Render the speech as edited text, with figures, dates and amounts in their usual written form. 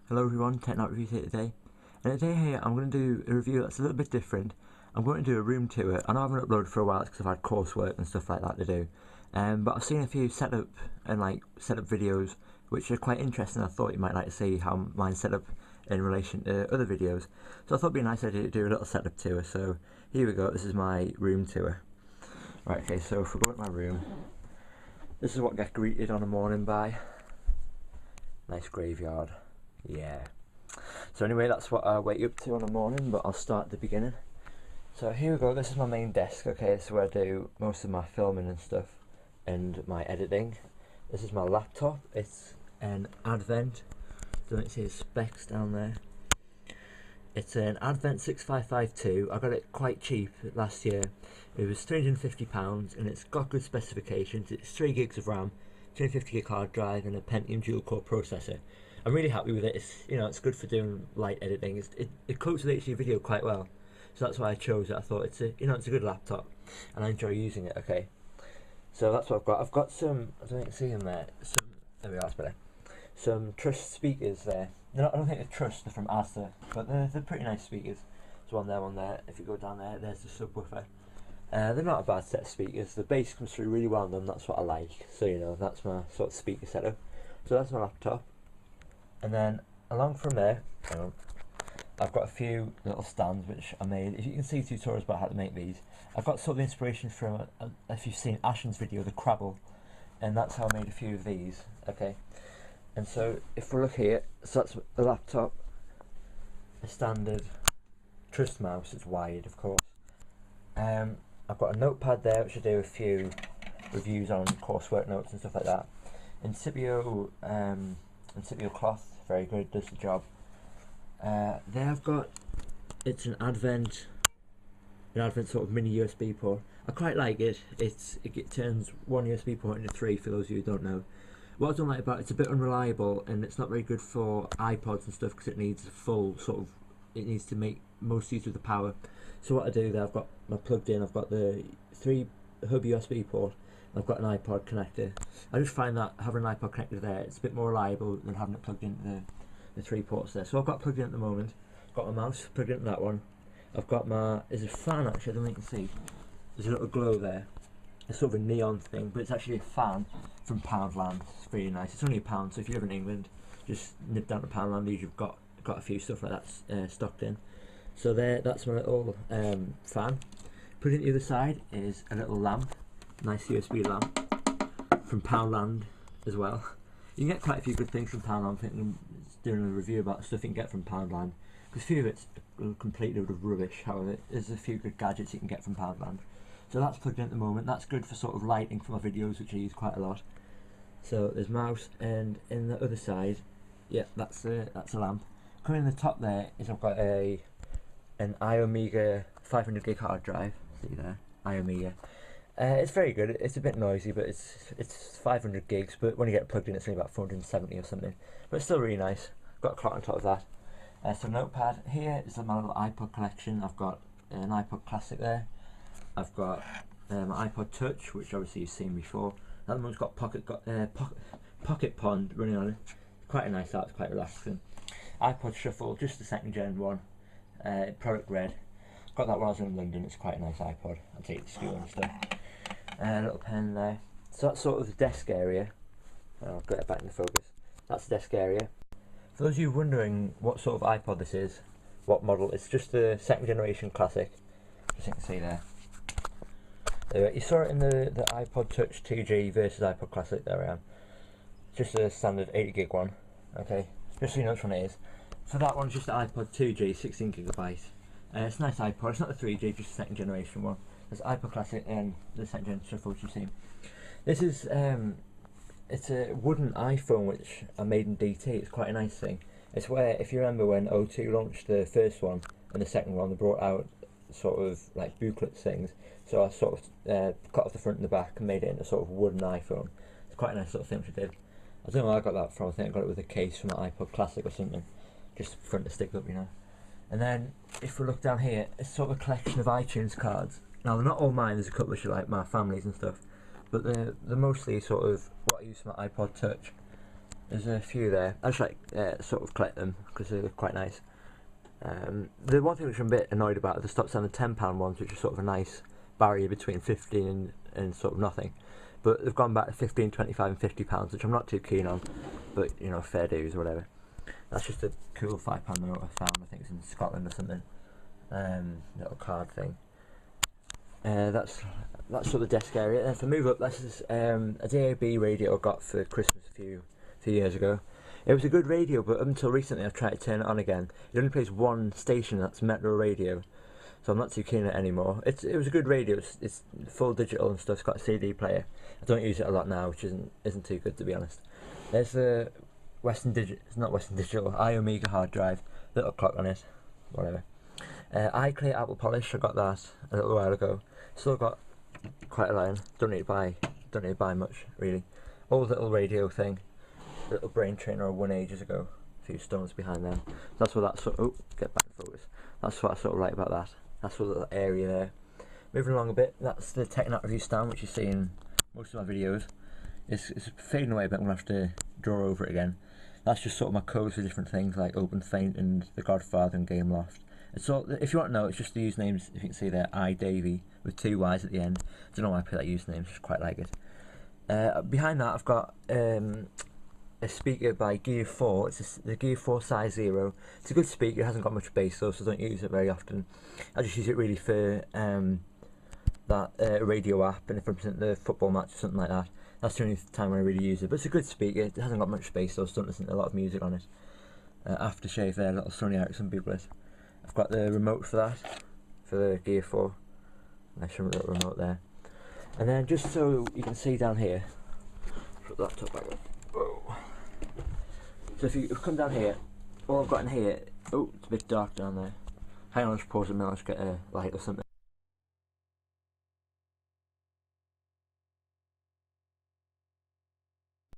Hello everyone, Technot Reviews here today. And today here I'm going to do a review that's a little bit different. I'm going to do a room tour. I know I haven't uploaded for a while because I've had coursework and stuff like that to do. But I've seen a few setup videos which are quite interesting. I thought you might like to see how mine's set up in relation to other videos. So I thought it'd be a nice idea to do a little setup tour. So here we go, this is my room tour. Right, okay, so if we go to my room, this is what I get greeted on a morning by. Nice graveyard. Yeah. So anyway, that's what I wake up to on the morning, but I'll start at the beginning. So here we go, this is my main desk, okay, this is where I do most of my filming and stuff, and my editing. This is my laptop, it's an Advent, don't it say specs down there? It's an Advent 6552, I got it quite cheap last year. It was £350 and it's got good specifications. It's 3 gigs of RAM, 250 gig hard drive and a Pentium dual core processor. I'm really happy with it. It's good for doing light editing. It copes with HD video quite well, so that's why I chose it. I thought it's a good laptop, and I enjoy using it. Okay, so that's what I've got. I've got some. I don't think you can see them there. There we are. That's better. Some Trust speakers there. I don't think they're Trust. They're from Asda, but they're pretty nice speakers. There's one there. If you go down there, there's the subwoofer. They're not a bad set of speakers. The bass comes through really well on them. That's what I like. So that's my sort of speaker setup. So that's my laptop. And then along from there, I've got a few little stands which I made. If you can see tutorials about how to make these, I've got sort of inspiration from, if you've seen Ashen's video, the Crabble, and that's how I made a few of these, okay? And so if we look here, so that's the laptop, a standard Trust mouse, it's wired of course. I've got a notepad there which I do a few reviews on, coursework notes and stuff like that. Incipio cloth, very good, does the job. There I've got, it's an Advent sort of mini USB port. I quite like it. It turns one USB port into 3 for those of you who don't know. What I don't like about it's a bit unreliable and it's not very good for iPods and stuff because it needs it needs to make most use of the power. So what I do there, I've got my plugged in, I've got the 3 hub USB port. I've got an iPod connector. I just find that having an iPod connector there, it's a bit more reliable than having it plugged into the 3 ports there. So I've got plugged in at the moment. Got my mouse plugged into that one. I've got there's a fan actually, I don't think you can see. There's a little glow there. It's sort of a neon thing, but it's actually a fan from Poundland. It's really nice. It's only £1, so if you live in England, just nip down to Poundland. You've got a few stuff like that stocked in. So that's my little fan. Put it on the other side is a little lamp. Nice USB lamp from Poundland as well. You can get quite a few good things from Poundland. I think I'm doing a review about stuff you can get from Poundland, because a few of it's a complete load of rubbish. However, there's a few good gadgets you can get from Poundland. So that's plugged in at the moment. That's good for sort of lighting for my videos, which I use quite a lot. So there's mouse, and in the other side, yeah, that's a lamp. Coming in the top there is I've got an iOmega 500 gig hard drive. See there, iOmega. It's very good. It's a bit noisy, but it's 500 gigs. But when you get it plugged in, it's only about 470 or something. But it's still really nice. Got a clock on top of that. So notepad. Here is my little iPod collection. I've got an iPod Classic there. I've got my iPod Touch, which obviously you've seen before. That one's got Pocket Pond running on it. Quite a nice app. It's quite relaxing. iPod Shuffle, just the 2nd gen one. Product red. Got that when I was in London. It's quite a nice iPod. I take it to school and stuff. A little pen there. So that's sort of the desk area. I'll get it back in the focus. That's the desk area. For those of you wondering what sort of iPod this is, what model, it's just the 2nd generation Classic, as you can see there. You saw it in the iPod Touch 2G versus iPod Classic. There I am. Just a standard 80 gig one. Okay, just so you know which one it is. For that one's just the iPod 2G, 16 gigabyte. It's a nice iPod. It's not the 3G, just the 2nd generation one. There's iPod Classic and the 2nd gen Shuffle, which you've seen. This is it's a wooden iPhone which I made in DT. It's quite a nice thing. It's where, if you remember when O2 launched the first one and the second one, they brought out sort of like booklet things. So I sort of cut off the front and the back and made it into sort of wooden iPhone. It's quite a nice sort of thing which I did. I don't know where I got that from. I think I got it with a case from my iPod Classic or something. Just front to stick up, And then if we look down here, it's sort of a collection of iTunes cards. Now they're not all mine. There's a couple which are like my family's and stuff, but they're mostly sort of what I use for my iPod Touch. There's a few there. I just like sort of collect them because they're quite nice. The one thing which I'm a bit annoyed about is they stopped selling the £10 ones, which is sort of a nice barrier between 15 and sort of nothing. But they've gone back to 15, 25 and £50, which I'm not too keen on, but you know, fair dues or whatever. That's just a cool £5 note I found, I think it's in Scotland or something. Little card thing. That's sort of the desk area. And if I move up, this is a DAB radio I got for Christmas a few years ago. It was a good radio, but up until recently I've tried to turn it on again. It only plays one station, that's Metro Radio, so I'm not too keen on it anymore. It was a good radio. It's full digital and stuff. It's got a CD player. I don't use it a lot now, which isn't too good, to be honest. There's the it's not Western Digital, iOmega hard drive, little clock on it, whatever. iClear apple polish, I got that a little while ago. Still got quite a line. Don't need to buy much really. Old little radio thing, little brain trainer I won ages ago. A few stones behind them. That's what that sort. Oh, get back in focus. That's what I sort of like about that. That's what little area there. Moving along a bit. That's the Technat review stand, which you see in most of my videos. It's fading away a bit. I'm gonna have to draw over it again. That's just sort of my codes for different things like Open Faint and The Godfather and Game Loft. It's all, if you want to know, it's just the usernames. If you can see there, iDavy with 2 Y's at the end. I don't know why I put that username. Just quite like it. Behind that, I've got a speaker by Gear 4. It's the Gear 4 Size 0. It's a good speaker. It hasn't got much bass though, so I don't use it very often. I just use it really for that radio app, and if I'm presenting the football match or something like that. That's the only time I really use it. But it's a good speaker. It hasn't got much bass though, so don't listen to a lot of music on it. Aftershave there, little Sony Ericsson beepless. I've got the remote for that, for the Gear 4. Nice little remote there. And then just so you can see down here, put the laptop back up. Whoa. So if you come down here, all I've got in here, oh, it's a bit dark down there. Hang on, I'll just pause a minute, I'll just get a light or something.